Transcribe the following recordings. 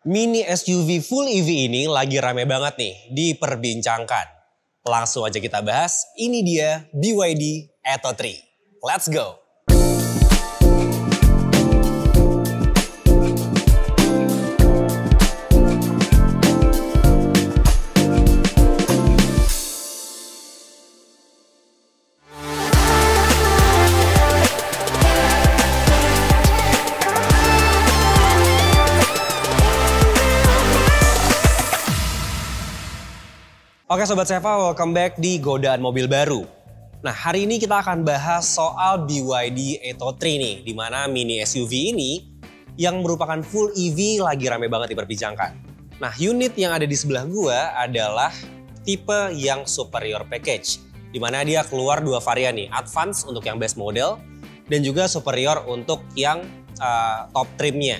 Mini SUV full EV ini lagi rame banget nih diperbincangkan. Langsung aja kita bahas, ini dia BYD Atto 3. Let's go! Oke Sobat Seva, welcome back di Godaan Mobil Baru. Nah hari ini kita akan bahas soal BYD Atto 3 nih. Dimana mini SUV ini yang merupakan full EV lagi rame banget diperbincangkan. Nah unit yang ada di sebelah gua adalah tipe yang superior package. Dimana dia keluar dua varian nih, advance untuk yang base model dan juga superior untuk yang top trimnya.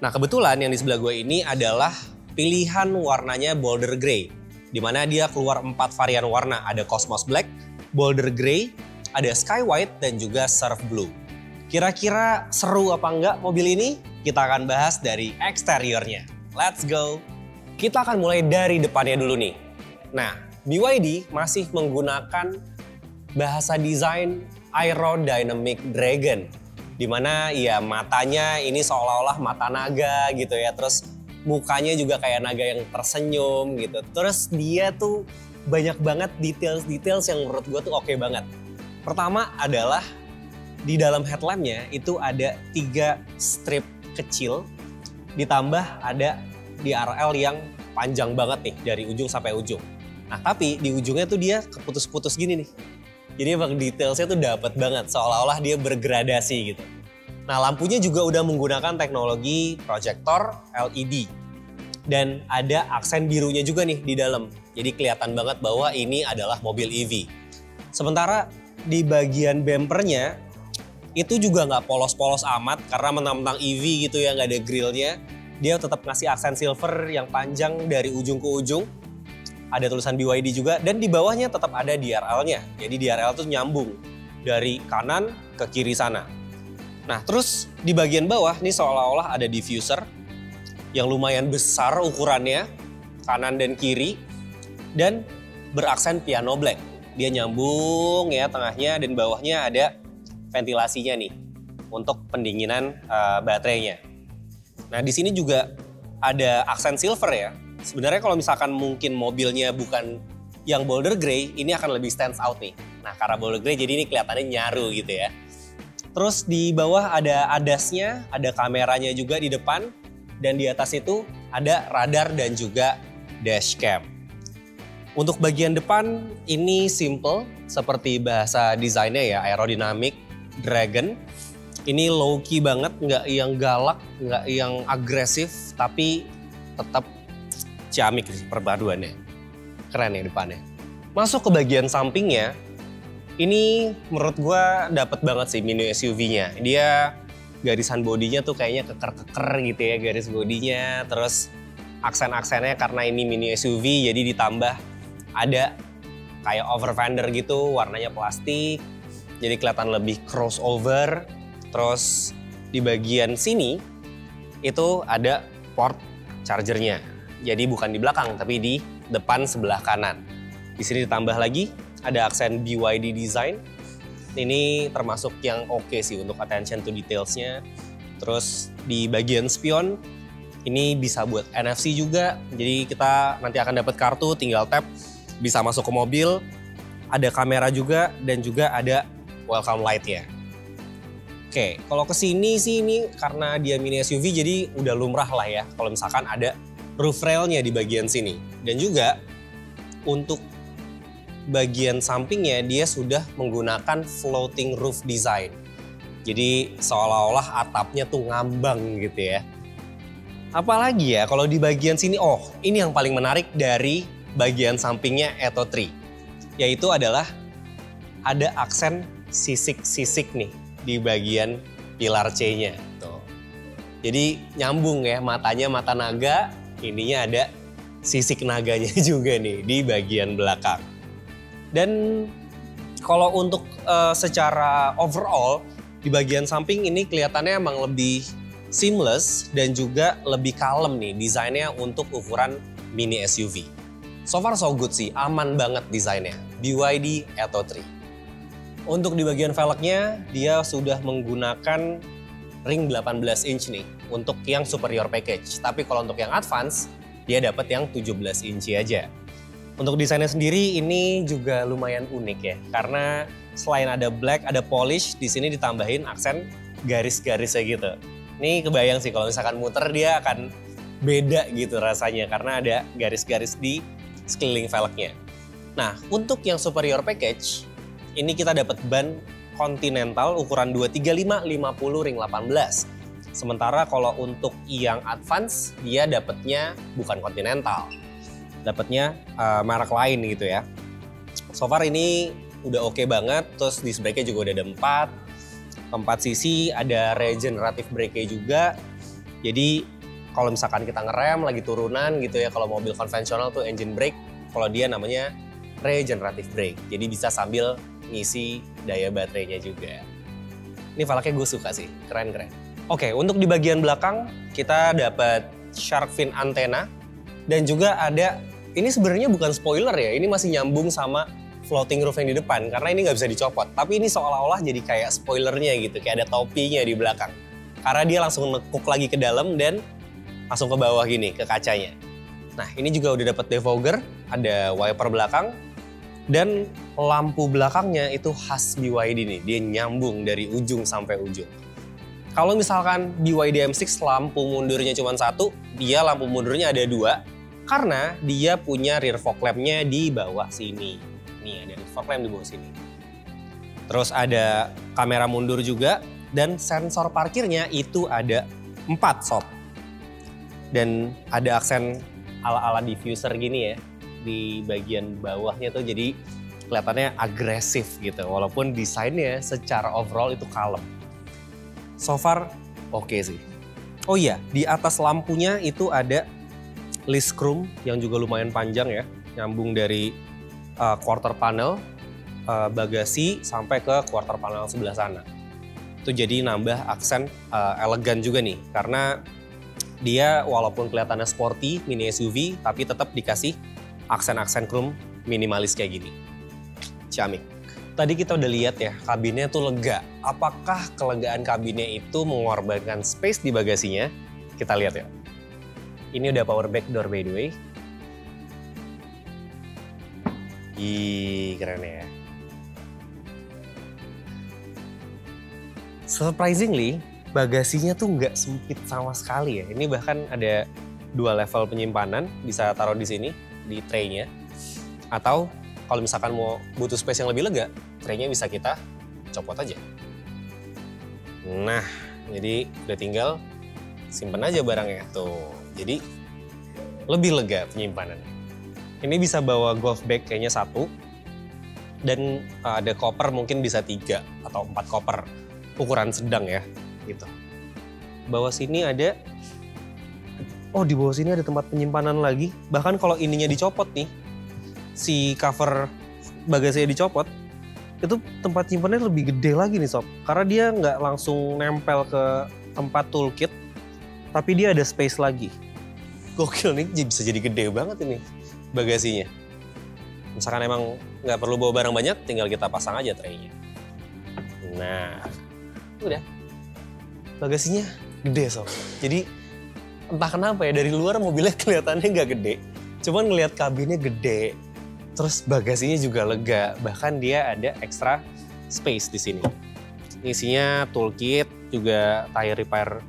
Nah kebetulan yang di sebelah gua ini adalah pilihan warnanya Boulder Grey. Dimana dia keluar 4 varian warna, ada Cosmos Black, Boulder Grey, ada Sky White, dan juga Surf Blue. Kira-kira seru apa enggak mobil ini? Kita akan bahas dari eksteriornya. Let's go! Kita akan mulai dari depannya dulu nih. Nah, BYD masih menggunakan bahasa desain Aerodynamic Dragon. Dimana ya matanya ini seolah-olah mata naga gitu ya, terus mukanya juga kayak naga yang tersenyum gitu. Terus dia tuh banyak banget details-details yang menurut gue tuh oke banget. Pertama adalah di dalam headlampnya itu ada 3 strip kecil. Ditambah ada DRL yang panjang banget nih dari ujung sampai ujung. Nah tapi di ujungnya tuh dia keputus-putus gini nih. Jadi emang detailsnya tuh dapet banget, seolah-olah dia bergradasi gitu. Nah lampunya juga udah menggunakan teknologi proyektor LED. Dan ada aksen birunya juga nih di dalam. Jadi kelihatan banget bahwa ini adalah mobil EV. Sementara di bagian bumpernya itu juga nggak polos-polos amat karena mentang-mentang EV gitu ya, nggak ada grillnya. Dia tetap ngasih aksen silver yang panjang dari ujung ke ujung. Ada tulisan BYD juga dan di bawahnya tetap ada DRL-nya. Jadi DRL tuh nyambung dari kanan ke kiri sana. Nah terus di bagian bawah nih seolah-olah ada diffuser yang lumayan besar ukurannya, kanan dan kiri, dan beraksen piano black. Dia nyambung ya tengahnya dan bawahnya ada ventilasinya nih untuk pendinginan baterainya. Nah di sini juga ada aksen silver ya. Sebenarnya kalau misalkan mungkin mobilnya bukan yang Boulder Grey, ini akan lebih stands out nih. Nah karena Boulder Grey jadi ini kelihatannya nyaru gitu ya. Terus di bawah ada ADAS-nya, ada kameranya juga di depan. Dan di atas itu ada radar dan juga dashcam. Untuk bagian depan ini simple seperti bahasa desainnya ya, Aerodynamic Dragon. Ini low key banget, nggak yang galak, nggak yang agresif, tapi tetap ciamik sih perpaduannya. Keren ya depannya. Masuk ke bagian sampingnya, ini menurut gue dapet banget sih mini SUV-nya. Dia garisan bodinya tuh kayaknya keker-keker gitu ya garis bodinya. Terus aksen-aksennya karena ini mini SUV jadi ditambah ada kayak over fender gitu warnanya plastik. Jadi kelihatan lebih crossover. Terus di bagian sini itu ada port chargernya. Jadi bukan di belakang tapi di depan sebelah kanan. Di sini ditambah lagi ada aksen BYD design. Ini termasuk yang oke sih untuk attention to detailsnya. Terus di bagian spion ini bisa buat NFC juga. Jadi kita nanti akan dapat kartu, tinggal tap, bisa masuk ke mobil. Ada kamera juga dan juga ada welcome light-nya. Oke, kalau kesini sih ini karena dia mini SUV jadi udah lumrah lah ya. Kalau misalkan ada roof rail-nya di bagian sini. Dan juga untuk bagian sampingnya dia sudah menggunakan floating roof design. Jadi seolah-olah atapnya tuh ngambang gitu ya. Apalagi ya kalau di bagian sini, ini yang paling menarik dari bagian sampingnya Atto 3. Yaitu adalah ada aksen sisik-sisik nih di bagian pilar C-nya. Tuh. Jadi nyambung ya, matanya mata naga, ininya ada sisik naganya juga nih di bagian belakang. Dan kalau untuk secara overall di bagian samping ini kelihatannya emang lebih seamless dan juga lebih kalem nih desainnya untuk ukuran mini SUV. So far so good sih, aman banget desainnya. BYD Atto 3. Untuk di bagian velgnya, dia sudah menggunakan ring 18 inch nih untuk yang superior package. Tapi kalau untuk yang advance, dia dapat yang 17 inci aja. Untuk desainnya sendiri ini juga lumayan unik ya, karena selain ada black, ada polish, di sini ditambahin aksen garis-garisnya gitu. Ini kebayang sih kalau misalkan muter dia akan beda gitu rasanya karena ada garis-garis di sekeliling velgnya. Nah, untuk yang superior package, ini kita dapat ban Continental ukuran 235 50 ring 18. Sementara kalau untuk yang advance, dia dapatnya bukan Continental. Dapatnya merek lain gitu ya. So far ini udah oke banget, terus disc brake-nya juga udah ada 4 sisi, ada regenerative brake juga. Jadi kalau misalkan kita ngerem lagi turunan gitu ya, kalau mobil konvensional tuh engine brake, kalau dia namanya regenerative brake. Jadi bisa sambil ngisi daya baterainya juga. Ini velgnya gue suka sih, keren-keren. Oke, untuk di bagian belakang kita dapat shark fin antena dan juga ada, ini sebenarnya bukan spoiler ya, ini masih nyambung sama floating roof yang di depan karena ini nggak bisa dicopot. Tapi ini seolah-olah jadi kayak spoilernya gitu, kayak ada topinya di belakang. Karena dia langsung nekuk lagi ke dalam dan langsung ke bawah gini, ke kacanya. Nah, ini juga udah dapat defogger, ada wiper belakang, dan lampu belakangnya itu khas BYD nih, dia nyambung dari ujung sampai ujung. Kalau misalkan BYD M6 lampu mundurnya cuma 1, dia lampu mundurnya ada 2, karena dia punya rear fog lamp-nya di bawah sini. Nih ada fog lamp di bawah sini. Terus ada kamera mundur juga dan sensor parkirnya itu ada 4 sob. Dan ada aksen ala-ala diffuser gini ya di bagian bawahnya tuh, jadi kelihatannya agresif gitu walaupun desainnya secara overall itu kalem. So far oke sih. Oh iya, di atas lampunya itu ada list chrome yang juga lumayan panjang ya, nyambung dari quarter panel bagasi sampai ke quarter panel sebelah sana. Itu jadi nambah aksen elegan juga nih, karena dia walaupun kelihatannya sporty mini SUV tapi tetap dikasih aksen-aksen chrome minimalis kayak gini. Ciamik. Tadi kita udah lihat ya, kabinnya tuh lega. Apakah kelegaan kabinnya itu mengorbankan space di bagasinya? Kita lihat ya. Ini udah power back door by the way. Ih, keren ya. Surprisingly, bagasinya tuh nggak sempit sama sekali ya. Ini bahkan ada 2 level penyimpanan, bisa taruh di sini, di tray-nya. Atau kalau misalkan mau butuh space yang lebih lega, tray-nya bisa kita copot aja. Nah, jadi udah tinggal simpen aja barangnya. Tuh, jadi lebih lega penyimpanannya. Ini bisa bawa golf bag kayaknya 1, dan ada koper mungkin bisa 3 atau 4 koper ukuran sedang ya gitu. Bawah sini ada, oh di bawah sini ada tempat penyimpanan lagi. Bahkan kalau ininya dicopot nih, si cover bagasinya dicopot, itu tempat simpannya lebih gede lagi nih sob. Karena dia nggak langsung nempel ke tempat toolkit, tapi dia ada space lagi. Gokil nih, bisa jadi gede banget ini bagasinya. Misalkan emang nggak perlu bawa barang banyak, tinggal kita pasang aja tray-nya. Nah, udah. Bagasinya gede sob. Jadi entah kenapa ya, dari luar mobilnya kelihatannya nggak gede. Cuman ngelihat kabinnya gede. Terus bagasinya juga lega. Bahkan dia ada extra space di sini. Isinya toolkit, juga tire repair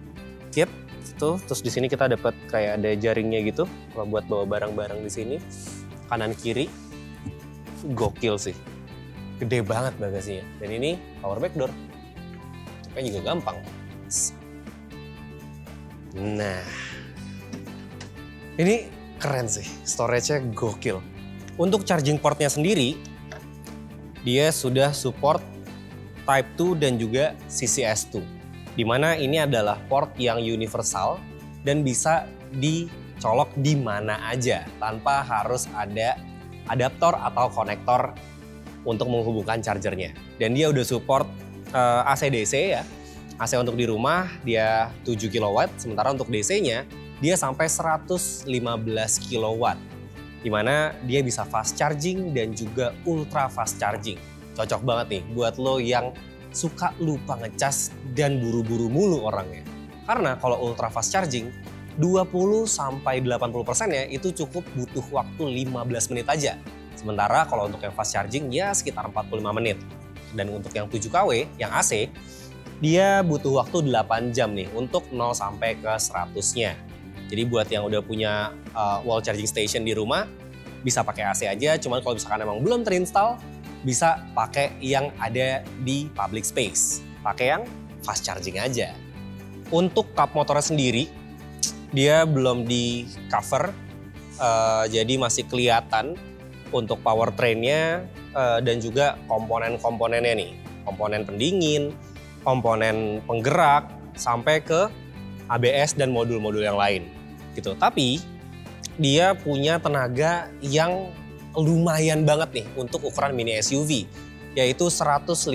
kit. Tuh, terus di sini kita dapat kayak ada jaringnya gitu kalau buat bawa barang-barang di sini. Kanan kiri. Gokil sih. Gede banget bagasinya. Dan ini power back door. Kayaknya juga gampang. Nah. Ini keren sih. Storage-nya gokil. Untuk charging portnya sendiri, dia sudah support Type 2 dan juga CCS2. Di mana ini adalah port yang universal dan bisa dicolok di mana aja tanpa harus ada adaptor atau konektor untuk menghubungkan chargernya. Dan dia udah support AC/DC ya, AC untuk di rumah dia 7 kW, sementara untuk DC-nya dia sampai 115 kW. Dimana dia bisa fast charging dan juga ultra fast charging. Cocok banget nih buat lo yang suka lupa ngecas dan buru-buru mulu orangnya. Karena kalau ultra fast charging, 20-80%-nya itu cukup butuh waktu 15 menit aja. Sementara kalau untuk yang fast charging ya sekitar 45 menit. Dan untuk yang 7 kW, yang AC, dia butuh waktu 8 jam nih untuk 0 sampai ke 100-nya. Jadi buat yang udah punya wall charging station di rumah, bisa pakai AC aja. Cuman kalau misalkan emang belum terinstall, bisa pakai yang ada di public space. Pakai yang fast charging aja. Untuk kap motornya sendiri, dia belum di cover, jadi masih kelihatan untuk powertrainnya dan juga komponen-komponennya nih. Komponen pendingin, komponen penggerak, sampai ke ABS dan modul-modul yang lain gitu. Tapi dia punya tenaga yang lumayan banget nih untuk ukuran mini SUV, yaitu 150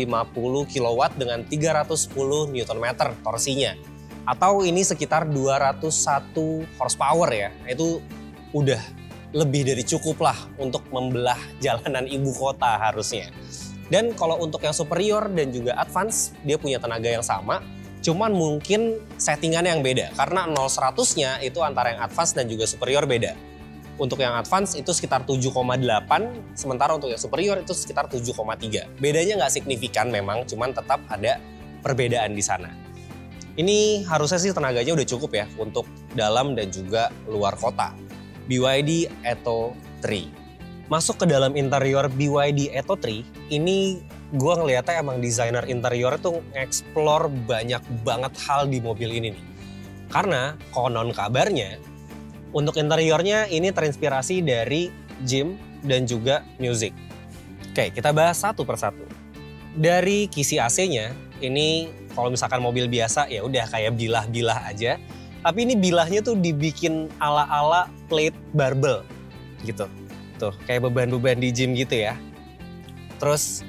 kW dengan 310 Nm torsinya. Atau ini sekitar 201 horsepower ya, itu udah lebih dari cukup lah untuk membelah jalanan ibu kota harusnya. Dan kalau untuk yang superior dan juga advance, dia punya tenaga yang sama, cuman mungkin settingannya yang beda. Karena 0-100-nya itu antara yang advance dan juga superior beda. Untuk yang advance itu sekitar 7,8, sementara untuk yang superior itu sekitar 7,3. Bedanya nggak signifikan memang, cuman tetap ada perbedaan di sana. Ini harusnya sih tenaganya udah cukup ya untuk dalam dan juga luar kota. BYD Atto 3. Masuk ke dalam interior BYD Atto 3, ini gue ngeliatnya emang desainer interior tuh nge-explore banyak banget hal di mobil ini nih. Karena konon kabarnya, untuk interiornya ini terinspirasi dari gym dan juga music. Oke, kita bahas satu persatu. Dari kisi AC-nya, ini kalau misalkan mobil biasa ya udah kayak bilah-bilah aja. Tapi ini bilahnya tuh dibikin ala-ala plate barbell gitu. Tuh, kayak beban-beban di gym gitu ya. Terus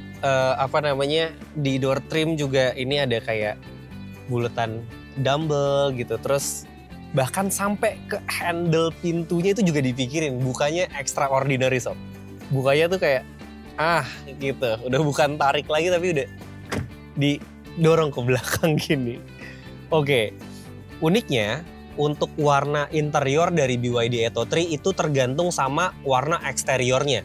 di door trim juga ini ada kayak bulatan dumbbell gitu. Terus bahkan sampai ke handle pintunya itu juga dipikirin, bukanya extraordinary sob. Bukanya tuh kayak gitu, udah bukan tarik lagi tapi udah didorong ke belakang gini. Oke, uniknya untuk warna interior dari BYD Atto 3 itu tergantung sama warna eksteriornya.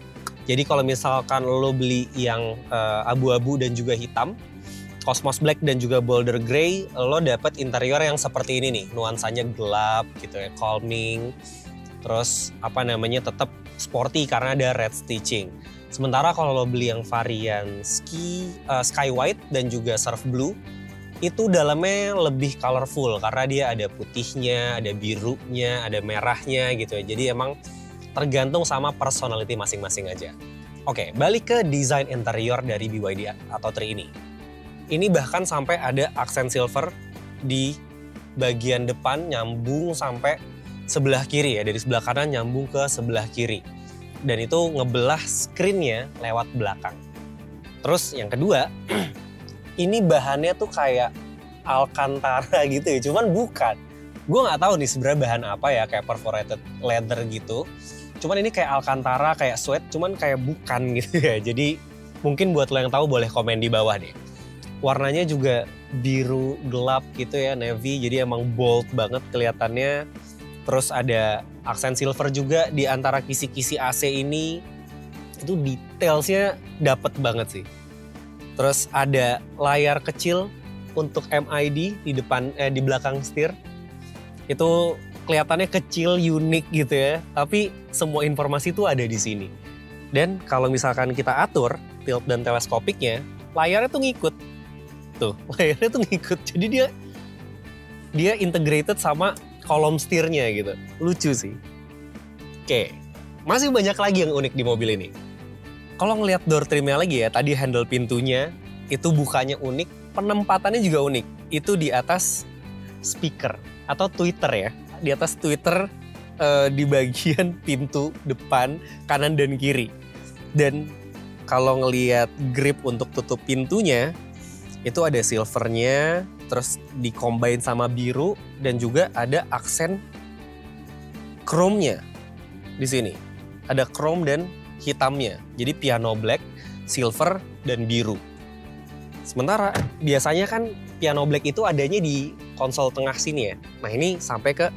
Jadi kalau misalkan lo beli yang abu-abu dan juga hitam, Cosmos Black dan juga Boulder Grey, lo dapet interior yang seperti ini nih, nuansanya gelap gitu ya, calming. Terus tetap sporty karena ada red stitching. Sementara kalau lo beli yang varian Sky White dan juga Surf Blue, itu dalamnya lebih colorful karena dia ada putihnya, ada birunya, ada merahnya gitu ya. Jadi emang tergantung sama personality masing-masing aja. Oke, balik ke desain interior dari BYD Atto 3 ini. Ini bahkan sampai ada aksen silver di bagian depan nyambung sampai sebelah kiri ya. Dari sebelah kanan nyambung ke sebelah kiri. Dan itu ngebelah screen-nya lewat belakang. Terus yang kedua, ini bahannya tuh kayak Alcantara gitu ya, cuman bukan. Gue nggak tahu nih sebenarnya bahan apa ya, kayak perforated leather gitu. Cuman ini kayak Alcantara, kayak suede, cuman kayak bukan gitu ya. Jadi mungkin buat lo yang tahu boleh komen di bawah deh. Warnanya juga biru gelap gitu ya, navy, jadi emang bold banget kelihatannya. Terus ada aksen silver juga di antara kisi-kisi AC ini. Itu detailsnya dapet banget sih. Terus ada layar kecil untuk MID di belakang setir. Itu kelihatannya kecil, unik gitu ya. Tapi semua informasi itu ada di sini. Dan kalau misalkan kita atur tilt dan teleskopiknya, layarnya tuh ngikut. Tuh, layarnya tuh ngikut. Jadi dia integrated sama kolom setirnya gitu. Lucu sih. Oke, masih banyak lagi yang unik di mobil ini. Kalau ngelihat door trimnya lagi ya, tadi handle pintunya itu bukanya unik, penempatannya juga unik. Itu di atas speaker atau tweeter ya. Di atas tweeter di bagian pintu depan kanan dan kiri. Dan kalau ngelihat grip untuk tutup pintunya, itu ada silvernya, terus di-combine sama biru dan juga ada aksen chrome-nya di sini. Ada chrome dan hitamnya. Jadi piano black, silver dan biru. Sementara biasanya kan piano black itu adanya di konsol tengah sini ya. Nah, ini sampai ke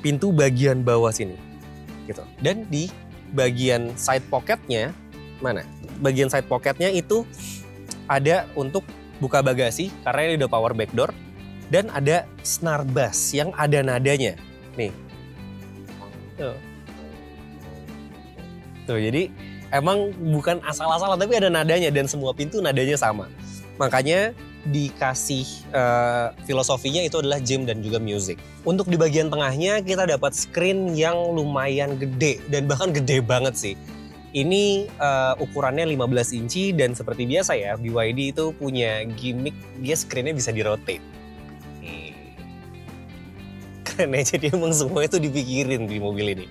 pintu bagian bawah sini. Gitu. Dan di bagian side pocketnya mana? Bagian side pocketnya itu ada untuk buka bagasi karena ini udah power backdoor, dan ada snare bass yang ada nadanya. Nih. Tuh, jadi emang bukan asal-asalan tapi ada nadanya dan semua pintu nadanya sama. Makanya dikasih filosofinya itu adalah gym dan juga music. Untuk di bagian tengahnya kita dapat screen yang lumayan gede dan bahkan gede banget sih. Ini ukurannya 15 inci dan seperti biasa ya, BYD itu punya gimmick dia screen-nya bisa di-rotate. Keren ya, jadi emang semuanya itu dipikirin di mobil ini.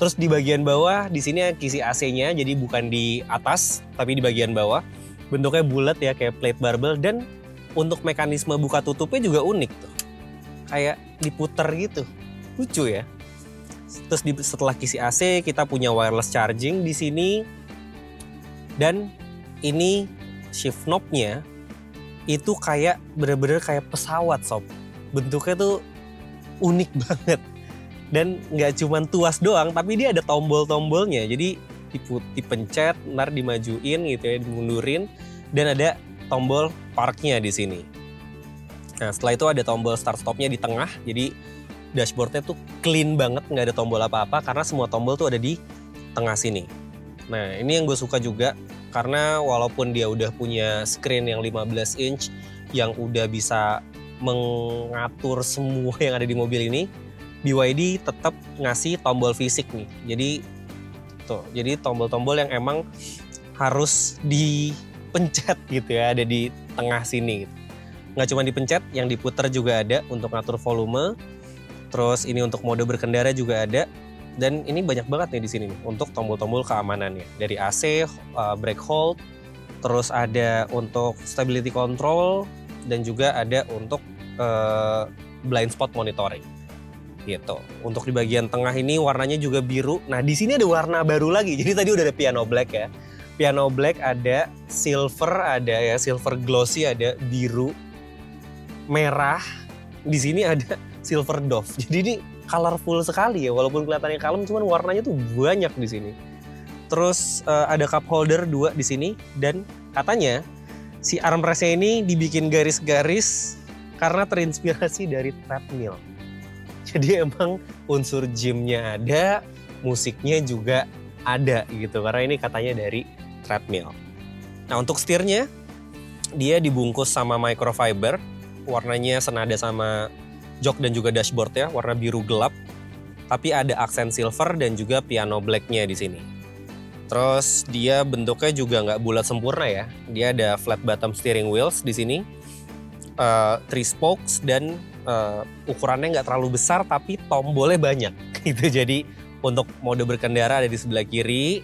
Terus di bagian bawah di sini kisi AC-nya, jadi bukan di atas tapi di bagian bawah. Bentuknya bulat ya kayak plate barbel, dan untuk mekanisme buka tutupnya juga unik tuh. Kayak diputer gitu. Lucu ya. Terus setelah kisi AC kita punya wireless charging di sini, dan ini shift knob-nya itu kayak bener-bener kayak pesawat sob. Bentuknya tuh unik banget, dan nggak cuman tuas doang tapi dia ada tombol-tombolnya. Jadi dipencet, ntar dimajuin gitu ya, dimundurin, dan ada tombol parknya di sini. Nah, setelah itu ada tombol start stopnya di tengah, jadi dashboardnya tuh clean banget, nggak ada tombol apa-apa karena semua tombol tuh ada di tengah sini. Nah, ini yang gue suka juga karena walaupun dia udah punya screen yang 15 inch yang udah bisa mengatur semua yang ada di mobil ini, BYD tetap ngasih tombol fisik nih. Jadi tombol-tombol yang emang harus dipencet gitu ya, ada di tengah sini gitu. Nggak cuma dipencet, yang diputer juga ada untuk ngatur volume. Terus ini untuk mode berkendara juga ada, dan ini banyak banget nih di sini nih untuk tombol-tombol keamanannya. Dari AC, brake hold, terus ada untuk stability control, dan juga ada untuk blind spot monitoring. Gitu. Untuk di bagian tengah ini warnanya juga biru. Nah, di sini ada warna baru lagi. Jadi tadi udah ada piano black ya. Piano black ada, silver ada ya, silver glossy ada, biru, merah. Di sini ada silver dove. Jadi ini colorful sekali ya, walaupun kelihatannya kalem, cuman warnanya tuh banyak di sini. Terus ada cup holder 2 di sini, dan katanya si armrestnya ini dibikin garis-garis karena terinspirasi dari treadmill. Jadi emang unsur gymnya ada, musiknya juga ada gitu, karena ini katanya dari treadmill. Nah, untuk setirnya dia dibungkus sama microfiber, warnanya senada sama jok dan juga dashboard ya, warna biru gelap, tapi ada aksen silver dan juga piano blacknya di sini. Terus dia bentuknya juga nggak bulat sempurna ya, dia ada flat bottom steering wheels di sini, 3 spokes, dan ukurannya nggak terlalu besar tapi tombolnya banyak gitu. Jadi untuk mode berkendara ada di sebelah kiri,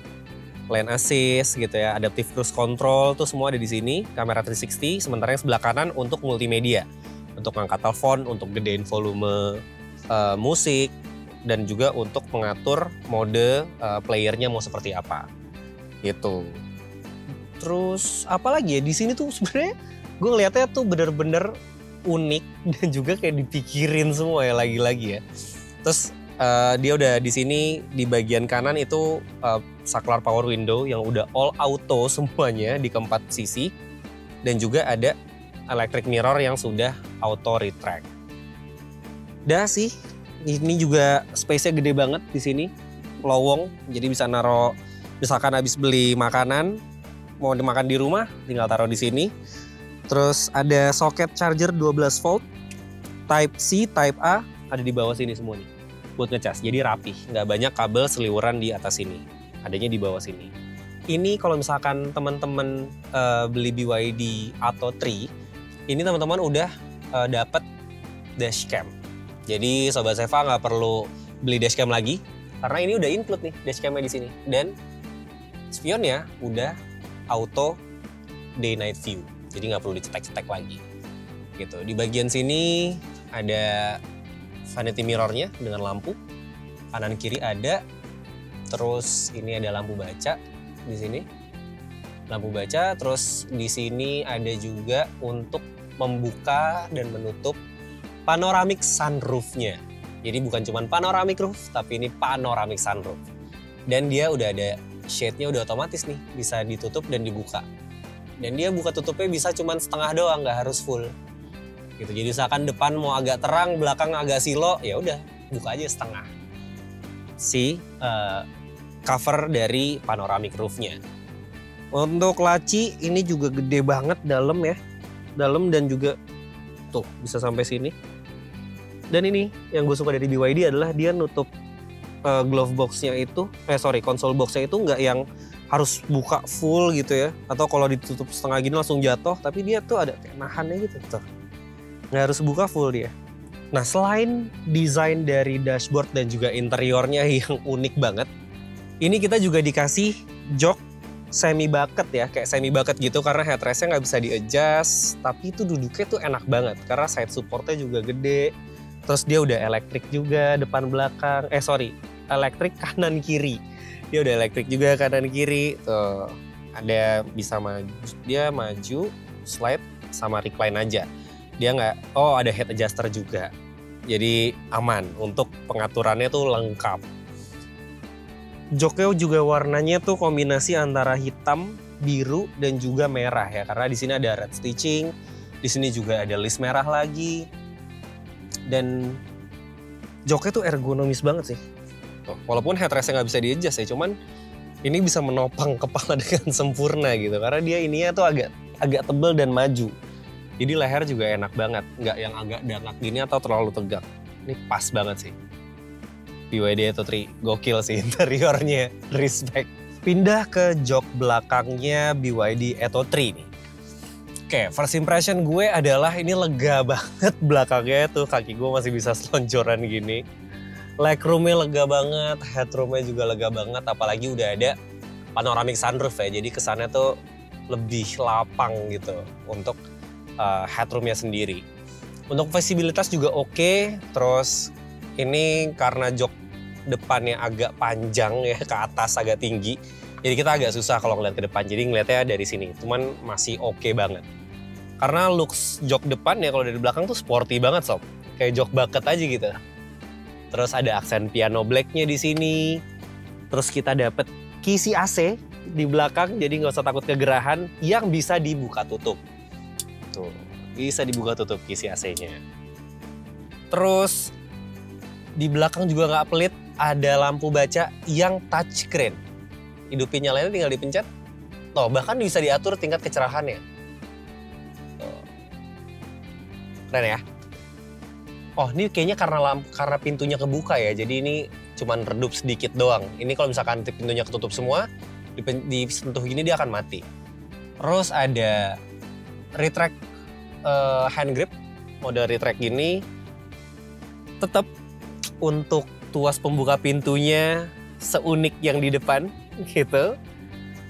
lane assist gitu ya, adaptive cruise control tuh semua ada di sini, kamera 360, sementara yang sebelah kanan untuk multimedia, untuk ngangkat telepon, untuk gedein volume musik, dan juga untuk mengatur mode playernya mau seperti apa gitu. Terus apa lagi ya di sini tuh sebenarnya gue ngeliatnya tuh bener-bener unik dan juga kayak dipikirin semua ya, lagi-lagi ya. Terus dia udah di sini di bagian kanan itu saklar power window yang udah all auto semuanya di keempat sisi, dan juga ada electric mirror yang sudah auto retract. Dah sih, ini juga space-nya gede banget di sini, lowong, jadi bisa naro misalkan habis beli makanan mau dimakan di rumah tinggal taruh di sini. Terus ada soket charger 12 volt, Type C, Type A ada di bawah sini semua nih buat ngecas. Jadi rapih, nggak banyak kabel seliweran di atas sini, adanya di bawah sini. Ini kalau misalkan teman-teman beli BYD Atto 3, ini teman-teman udah dapat dashcam. Jadi Sobat Seva nggak perlu beli dashcam lagi, karena ini udah include nih dashcamnya di sini. Dan spionnya udah auto day night view. Jadi nggak perlu dicetek-cetek lagi. gitu. Di bagian sini ada vanity mirrornya dengan lampu, kanan kiri ada. Terus ini ada lampu baca di sini, lampu baca. Terus di sini ada juga untuk membuka dan menutup panoramic sunroofnya. Jadi bukan cuma panoramic roof, tapi ini panoramic sunroof. Dan dia udah ada shade-nya udah otomatis nih, bisa ditutup dan dibuka. Dan dia buka tutupnya bisa cuma setengah doang, nggak harus full. Gitu. Jadi misalkan depan mau agak terang, belakang agak silo, ya udah buka aja setengah. Cover dari panoramic roof-nya. Untuk laci ini juga gede banget dalam ya. Dalam dan juga tuh bisa sampai sini. Dan ini yang gue suka dari BYD adalah dia nutup glove box-nya itu, console box-nya itu nggak yang harus buka full gitu ya. Atau kalau ditutup setengah gini langsung jatuh, tapi dia tuh ada kayak nahannya gitu tuh. Nggak harus buka full dia. Nah, selain desain dari dashboard dan juga interiornya yang unik banget, ini kita juga dikasih jok semi bucket ya, kayak semi bucket gitu karena headrestnya nggak bisa di-adjust, tapi itu duduknya tuh enak banget karena side supportnya juga gede. Terus dia udah elektrik juga depan belakang, elektrik kanan kiri. Dia udah elektrik juga kanan kiri. Tuh, ada bisa maju, slide sama recline aja. Dia nggak, ada head adjuster juga. Jadi aman untuk pengaturannya tuh lengkap. Joknya juga warnanya tuh kombinasi antara hitam, biru dan juga merah ya. Karena di sini ada red stitching, di sini juga ada list merah lagi. Dan joknya tuh ergonomis banget sih. Walaupun headrestnya nggak bisa di-adjust ya, cuman ini bisa menopang kepala dengan sempurna gitu. Karena dia ininya tuh agak tebal dan maju. Jadi leher juga enak banget, nggak yang agak dangak gini atau terlalu tegak. Ini pas banget sih. BYD Atto 3, gokil sih interiornya, respect. Pindah ke jok belakangnya BYD Atto 3 nih. Oke, first impression gue adalah ini lega banget belakangnya tuh, kaki gue masih bisa selonjoran gini. Legroomnya lega banget, headroomnya juga lega banget, apalagi udah ada panoramic sunroof ya, jadi kesannya tuh lebih lapang gitu untuk headroomnya sendiri. Untuk visibilitas juga oke, terus ini karena jok depannya agak panjang ya, ke atas agak tinggi, jadi kita agak susah kalau ngeliat ke depan, jadi ngeliatnya dari sini, cuman masih oke banget. Karena looks jok depan ya kalau dari belakang tuh sporty banget sob, kayak jok bucket aja gitu. Terus ada aksen piano blacknya di sini. Terus kita dapet kisi AC di belakang, jadi nggak usah takut kegerahan, yang bisa dibuka tutup. Tuh, bisa dibuka tutup kisi AC-nya. Terus di belakang juga nggak pelit, ada lampu baca yang touchscreen. Hidupin nyalainnya tinggal dipencet. Tuh, bahkan bisa diatur tingkat kecerahannya. Tuh. Keren ya. Oh, ini kayaknya karena pintunya kebuka ya, jadi ini cuman redup sedikit doang. Ini kalau misalkan pintunya ketutup semua, disentuh gini dia akan mati. Terus ada retract hand grip, mode retract gini. Tetap untuk tuas pembuka pintunya seunik yang di depan gitu.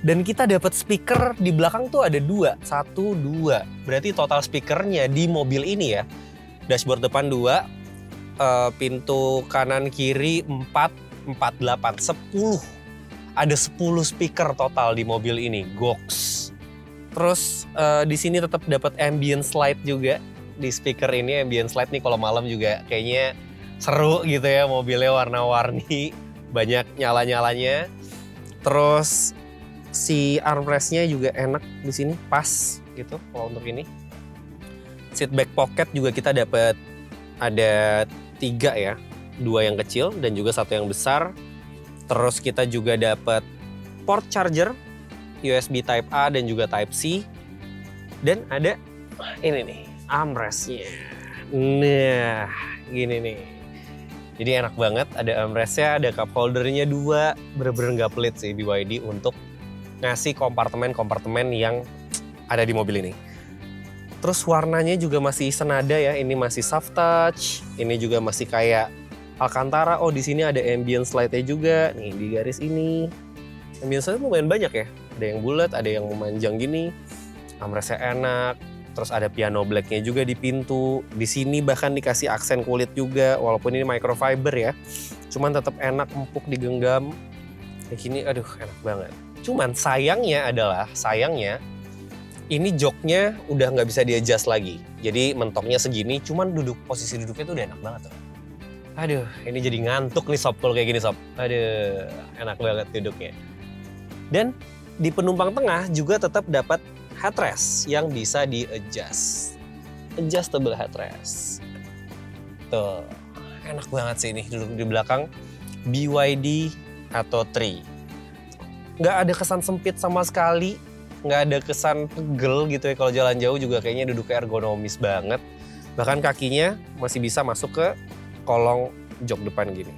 Dan kita dapat speaker di belakang tuh ada 2, 1, 2. Berarti total speakernya di mobil ini ya. Dashboard depan 2, pintu kanan kiri 4, 4, 8, 10. Ada 10 speaker total di mobil ini, goks. Terus di sini tetap dapat ambient light juga di speaker ini. Ambient light nih kalau malam juga kayaknya seru gitu ya, mobilnya warna-warni, banyak nyala-nyalanya. Terus si armrestnya juga enak di sini, pas gitu kalau untuk ini. Seat back pocket juga kita dapat ada 3 ya, 2 yang kecil dan juga 1 yang besar. Terus kita juga dapat port charger USB Type A dan juga Type C. Dan ada ini nih, armrestnya. Nah, gini nih. Jadi enak banget, ada armrestnya, ada cup holdernya 2. Bener-bener nggak pelit sih BYD untuk ngasih kompartemen-kompartemen yang ada di mobil ini. Terus warnanya juga masih senada ya, ini masih soft touch, ini juga masih kayak Alcantara. Oh, di sini ada ambient light-nya juga, nih di garis ini. Ambient light lumayan banyak ya, ada yang bulat, ada yang memanjang gini. Armrestnya enak, Terus ada piano blacknya juga di pintu. Di sini bahkan dikasih aksen kulit juga, walaupun ini microfiber ya. Cuman tetap enak, empuk digenggam. Kayak gini, aduh enak banget. Cuman sayangnya ini joknya udah nggak bisa di-adjust lagi. Jadi mentoknya segini, cuman posisi duduknya tuh udah enak banget tuh. Aduh, ini jadi ngantuk nih sob kalau kayak gini sob. Aduh, enak banget duduknya. Dan di penumpang tengah juga tetap dapat headrest yang bisa di-adjust. Adjustable headrest. Tuh, enak banget sih ini duduk di belakang BYD Atto 3. Nggak ada kesan sempit sama sekali, nggak ada kesan pegel gitu ya. Kalau jalan jauh juga kayaknya duduknya ergonomis banget. Bahkan kakinya masih bisa masuk ke kolong jok depan gini.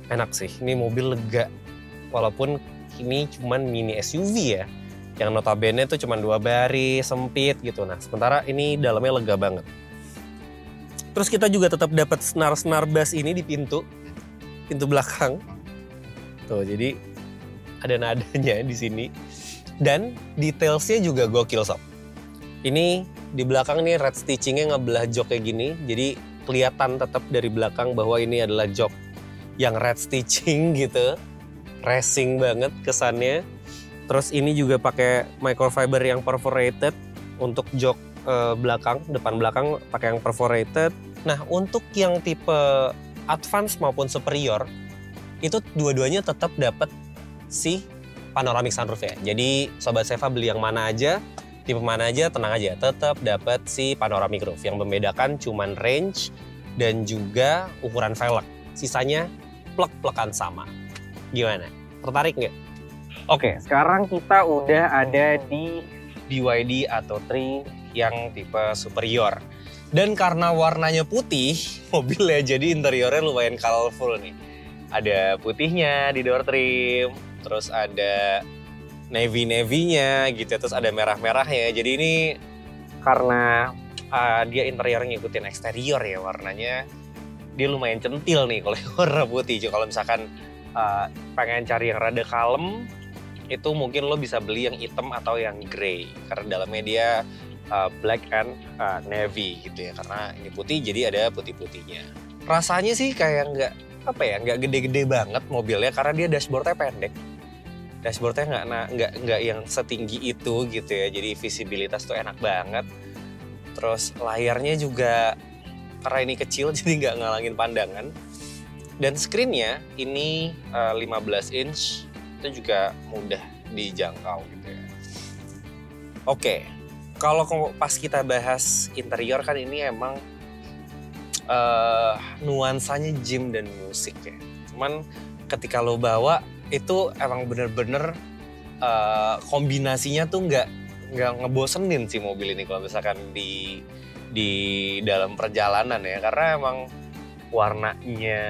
Enak sih, ini mobil lega. Walaupun ini cuman mini SUV ya. Yang notabene tuh cuma 2 baris, sempit gitu. Nah, sementara ini dalamnya lega banget. Terus kita juga tetap dapat senar-senar bass ini di pintu belakang. Tuh, jadi ada nadanya di sini. Dan detailsnya juga gokil sob. Ini di belakang nih red stitchingnya ngebelah jok kayak gini. Jadi kelihatan tetap dari belakang bahwa ini adalah jok yang red stitching gitu. Racing banget kesannya. Terus ini juga pakai microfiber yang perforated untuk jok belakang, depan belakang pakai yang perforated. Nah, untuk yang tipe advance maupun superior, itu dua-duanya tetap dapat si panoramic sunroof ya. Jadi Sobat Seva beli yang mana aja, tipe mana aja, tenang aja, tetap dapat si panoramic roof. Yang membedakan cuman range dan juga ukuran velg. Sisanya plek-plekan sama. Gimana? Tertarik nggak? Oke, sekarang kita udah ada di BYD Atto 3 yang tipe superior. Dan karena warnanya putih, mobilnya jadi interiornya lumayan colorful nih. Ada putihnya di door trim, terus ada navy-nya gitu, terus ada merah-merahnya. Jadi ini karena dia interiornya ngikutin eksterior ya, warnanya dia lumayan centil nih kalau warna putih. Kalau misalkan pengen cari yang rada kalem, itu mungkin lo bisa beli yang hitam atau yang grey. Karena dalamnya dia black and navy gitu ya. Karena ini putih jadi ada putih-putihnya. Rasanya sih kayak nggak gede-gede banget mobilnya karena dia dashboardnya pendek. Dashboardnya nggak yang setinggi itu gitu ya. Jadi visibilitas tuh enak banget. Terus layarnya juga karena ini kecil jadi nggak ngalangin pandangan. Dan screen-nya ini 15 inch. Itu juga mudah dijangkau gitu ya. Oke, kalau pas kita bahas interior kan ini emang nuansanya gym dan musik ya. Cuman ketika lo bawa itu emang bener-bener kombinasinya tuh nggak ngebosenin sih mobil ini kalau misalkan di dalam perjalanan ya. Karena emang warnanya,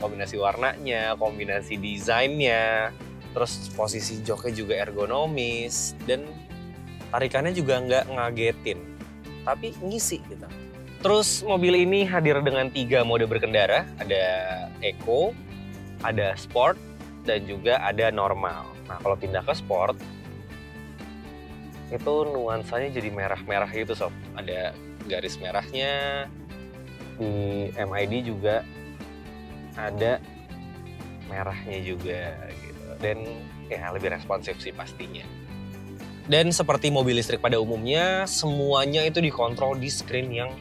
kombinasi desainnya, terus posisi joknya juga ergonomis, dan tarikannya juga nggak ngagetin, tapi ngisi gitu. Terus mobil ini hadir dengan 3 mode berkendara, ada Eco, ada Sport, dan juga ada normal. Nah kalau pindah ke Sport, itu nuansanya jadi merah-merah gitu sob. Ada garis merahnya, di MID juga ada merahnya juga gitu. Dan ya lebih responsif sih pastinya. Dan seperti mobil listrik pada umumnya, semuanya itu dikontrol di screen yang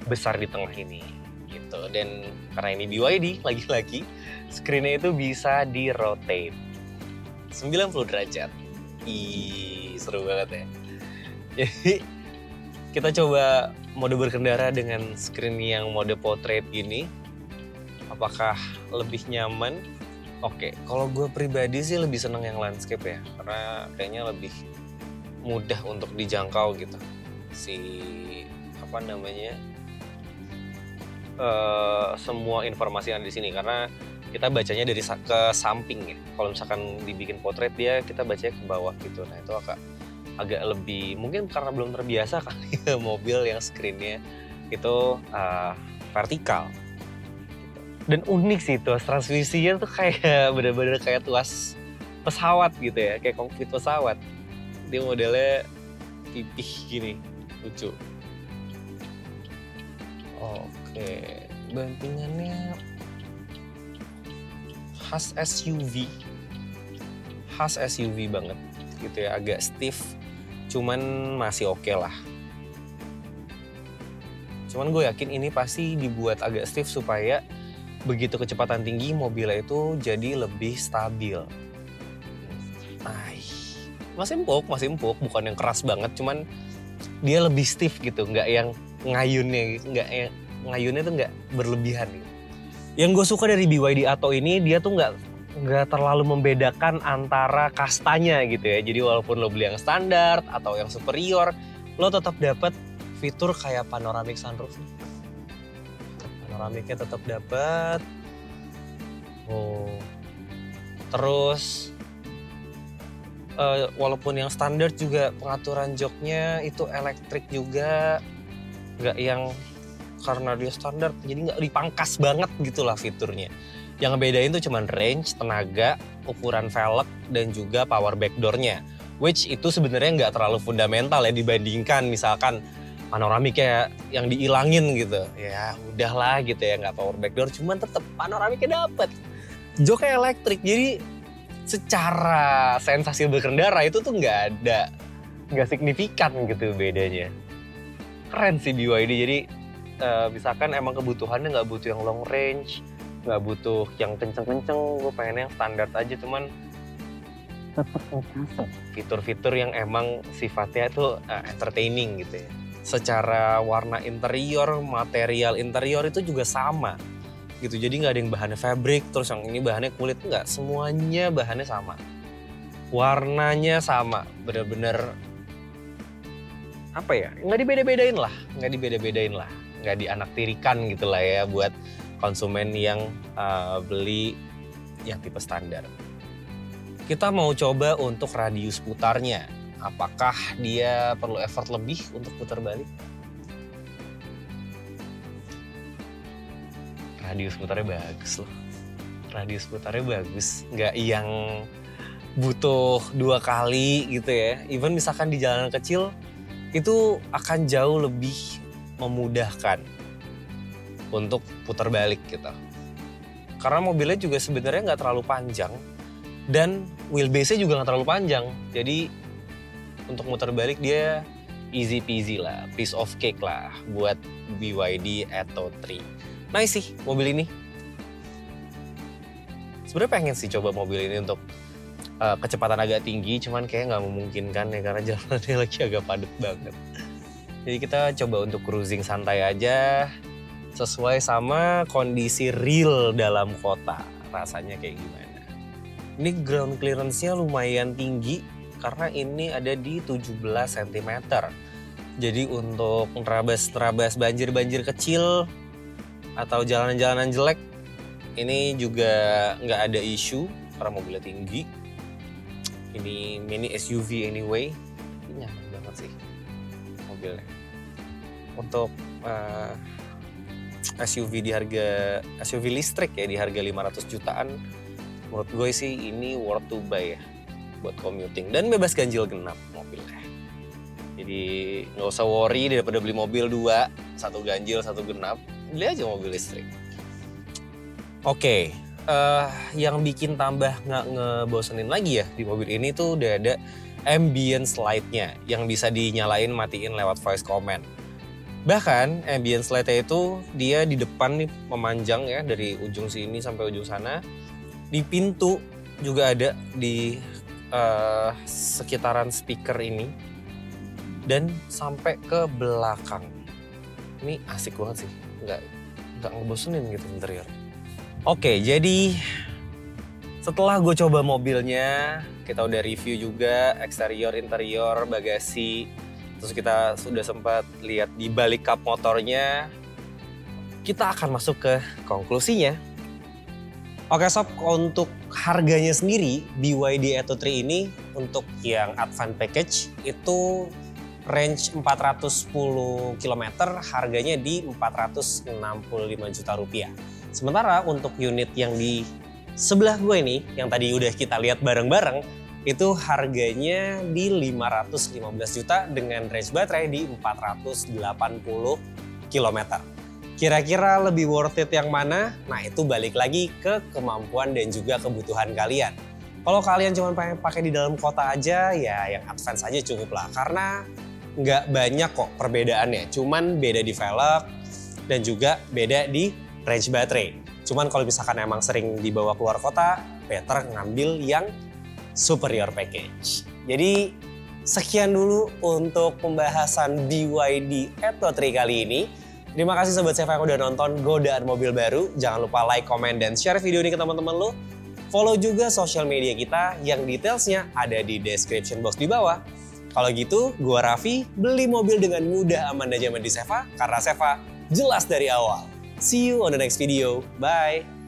besar di tengah ini gitu. Dan karena ini BYD, lagi-lagi screen-nya itu bisa di-rotate 90 derajat. Ih, seru banget ya. Jadi kita coba mode berkendara dengan screen yang mode portrait gini. Apakah lebih nyaman? Oke, kalau gue pribadi sih lebih seneng yang landscape ya. Karena kayaknya lebih mudah untuk dijangkau gitu. Semua informasi yang ada di sini. Karena kita bacanya dari ke samping ya. Kalau misalkan dibikin portrait dia, kita bacanya ke bawah gitu. Nah itu agak lebih, mungkin karena belum terbiasa kali ya mobil yang screen-nya itu vertikal. Dan unik sih tuas transmisinya tuh kayak bener-bener kayak tuas pesawat gitu ya, kayak kokpit pesawat. Dia modelnya pipih gini. lucu. Oke, bantingannya khas SUV. Khas SUV banget gitu ya, agak stiff. Cuman masih oke lah. Cuman gue yakin ini pasti dibuat agak stiff supaya begitu kecepatan tinggi mobilnya itu jadi lebih stabil. Masih empuk, bukan yang keras banget, cuman dia lebih stiff gitu, nggak yang ngayunnya tuh nggak berlebihan gitu. Yang gue suka dari BYD Atto ini, dia tuh nggak terlalu membedakan antara kastanya gitu ya. Jadi walaupun lo beli yang standar atau yang superior, lo tetap dapat fitur kayak panoramic sunroof. Panoramiknya tetap dapat. Terus walaupun yang standar juga pengaturan joknya itu elektrik juga, nggak yang karena dia standar jadi nggak dipangkas banget gitulah fiturnya. Yang ngebedain tuh cuman range, tenaga, ukuran velg, dan juga power backdoor-nya. Which itu sebenarnya nggak terlalu fundamental ya dibandingkan misalkan panoramiknya yang diilangin gitu. Ya udahlah gitu ya, nggak power backdoor, cuman tetap panoramiknya dapet. Joknya elektrik, jadi secara sensasi berkendara itu tuh nggak signifikan gitu bedanya. Keren sih BYD, jadi misalkan emang kebutuhannya nggak butuh yang long range, nggak butuh yang kenceng-kenceng, gue pengen yang standar aja, cuman tetap fitur-fitur yang emang sifatnya tuh entertaining gitu ya. Secara warna interior, material interior itu juga sama gitu, jadi nggak ada yang bahannya fabric, terus yang ini bahannya kulit, nggak, semuanya bahannya sama, warnanya sama, bener-bener apa ya, nggak dibeda-bedain lah, nggak dianaktirikan gitu lah ya buat konsumen yang beli yang tipe standar. Kita mau coba untuk radius putarnya, apakah dia perlu effort lebih untuk putar balik? Radius putarnya bagus loh. Radius putarnya bagus. Nggak yang butuh 2 kali gitu ya. Even misalkan di jalanan kecil, itu akan jauh lebih memudahkan untuk putar balik gitu. Karena mobilnya juga sebenarnya nggak terlalu panjang. Dan wheelbase-nya juga nggak terlalu panjang. Jadi untuk muter balik dia easy peasy lah. Piece of cake lah buat BYD Atto 3. Nice sih mobil ini. Sebenarnya pengen sih coba mobil ini untuk kecepatan agak tinggi, cuman kayak nggak memungkinkan ya karena jalannya lagi agak padat banget. Jadi kita coba untuk cruising santai aja, sesuai sama kondisi real dalam kota. Rasanya kayak gimana. Ini ground clearance-nya lumayan tinggi karena ini ada di 17 cm. Jadi untuk nerabas banjir-banjir kecil atau jalanan-jalanan jelek, ini juga nggak ada isu karena mobilnya tinggi. Ini mini SUV anyway, ini nyaman banget sih mobilnya. Untuk SUV listrik ya di harga 500 jutaan, menurut gue sih ini worth to buy ya buat commuting, dan bebas ganjil genap mobilnya. Jadi nggak usah worry daripada beli mobil 2, 1 ganjil 1 genap. Beli aja mobil listrik. Oke, yang bikin tambah nggak ngebosenin lagi ya di mobil ini tuh udah ada ambience light-nya yang bisa dinyalain matiin lewat voice command. Bahkan ambience light-nya itu dia di depan nih memanjang ya dari ujung sini sampai ujung sana. Di pintu juga ada di sekitaran speaker ini dan sampai ke belakang. Ini asik banget sih. Nggak ngebosenin gitu interior. Oke, jadi setelah gue coba mobilnya, kita udah review juga eksterior, interior, bagasi, terus kita sudah sempat lihat di balik kap motornya, kita akan masuk ke konklusinya. Oke sob, untuk harganya sendiri BYD Atto 3 ini untuk yang Advance Package itu range 410 km, harganya di 465 juta rupiah. Sementara untuk unit yang di sebelah gue ini, yang tadi udah kita lihat bareng-bareng, itu harganya di 515 juta dengan range baterai di 480 km. Kira-kira lebih worth it yang mana? Nah itu balik lagi ke kemampuan dan juga kebutuhan kalian. Kalau kalian cuma pengen pakai di dalam kota aja, ya yang advance aja cukup lah. Karena nggak banyak kok perbedaannya, cuman beda di velg dan juga beda di range baterai. Cuman kalau misalkan emang sering dibawa keluar kota, better ngambil yang superior package. Jadi sekian dulu untuk pembahasan BYD Atto 3 kali ini. Terima kasih Sobat Seva yang udah nonton Godaan Mobil Baru. Jangan lupa like, comment, dan share video ini ke teman-teman lo. Follow juga sosial media kita yang detailsnya ada di description box di bawah. Kalau gitu, gua Raffi, beli mobil dengan mudah, aman, dan nyaman di Seva, karena Seva jelas dari awal. See you on the next video. Bye!